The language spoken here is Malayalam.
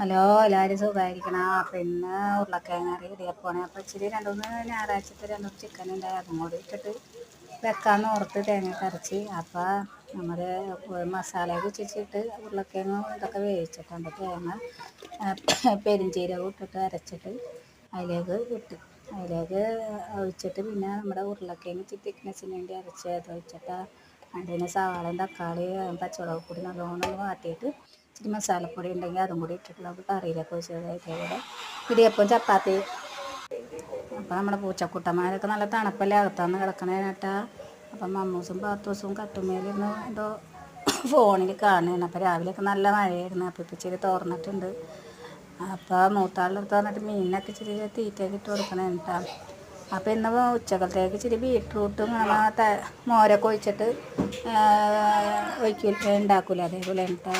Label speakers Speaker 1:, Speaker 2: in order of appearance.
Speaker 1: ഹലോ എല്ലാവരും സുഖമായിരിക്കണം. അപ്പം ഇന്ന് ഉരുളക്കിഴങ്ങ് കറി ഇടിയപ്പമാണ്. അപ്പോൾ ഇച്ചിരി ഞായറാഴ്ചത്തെ 2 ചിക്കൻ ഉണ്ടായി, അതും കൂടി ഇട്ടിട്ട് വെക്കാമെന്ന് ഓർത്ത് തേങ്ങ അരച്ച്. അപ്പോൾ നമ്മൾ മസാലയൊക്കെ വെച്ചിട്ട് ഉരുളക്കിഴങ്ങ് ഇതൊക്കെ വേവിച്ചിട്ടുണ്ട്. തേങ്ങ പെരുംജീരകം ഇട്ടിട്ട് അരച്ചിട്ട് അതിലേക്ക് ഇട്ട് അതിലേക്ക് ഒഴിച്ചിട്ട് പിന്നെ നമ്മുടെ ഉരുളക്കിഴങ്ങ് ഇച്ചിരി തിക്നെസ്സിന് വേണ്ടി അരച്ച് അത് ഒഴിച്ചിട്ട് അതിന് സവാളയും തക്കാളിയും പച്ചമുളക് കൂടി നല്ലോണം വാട്ടിയിട്ട് ഇച്ചിരി മസാലപ്പൊടി ഉണ്ടെങ്കിൽ അതും കൂടി ഇട്ടിട്ട് നമുക്ക് കറിയിലൊക്കെ ഒഴിച്ചത് ഇതേപോലെ ഇടിയപ്പം ചപ്പാത്തി. അപ്പോൾ നമ്മുടെ പൂച്ചക്കുട്ടന്മാരൊക്കെ നല്ല തണുപ്പല്ലേ അകത്താന്ന് കിടക്കണേട്ടാ. അപ്പം മമ്മൂസും പാത്തൂസും കട്ടുമേലിരുന്ന് എന്തോ ഫോണിൽ കാണുകയാണ്. അപ്പോൾ രാവിലെയൊക്കെ നല്ല മഴയായിരുന്നു. അപ്പോൾ ഇപ്പോൾ ഇച്ചിരി തോർന്നിട്ടുണ്ട്. അപ്പോൾ മൂത്താളുടെ അടുത്ത് വന്നിട്ട് മീനിനൊക്കെ ഇച്ചിരി തീറ്റയൊക്കെ ഇട്ട് കൊടുക്കണേ കേട്ടോ. അപ്പോൾ ഇന്ന് ഉച്ചക്കത്തേക്ക് ഇച്ചിരി ബീട്രൂട്ടും മോരൊക്കെ ഒഴിച്ചിട്ട് ഉണ്ടാക്കൂല, അതേപോലെ എന്നിട്ട്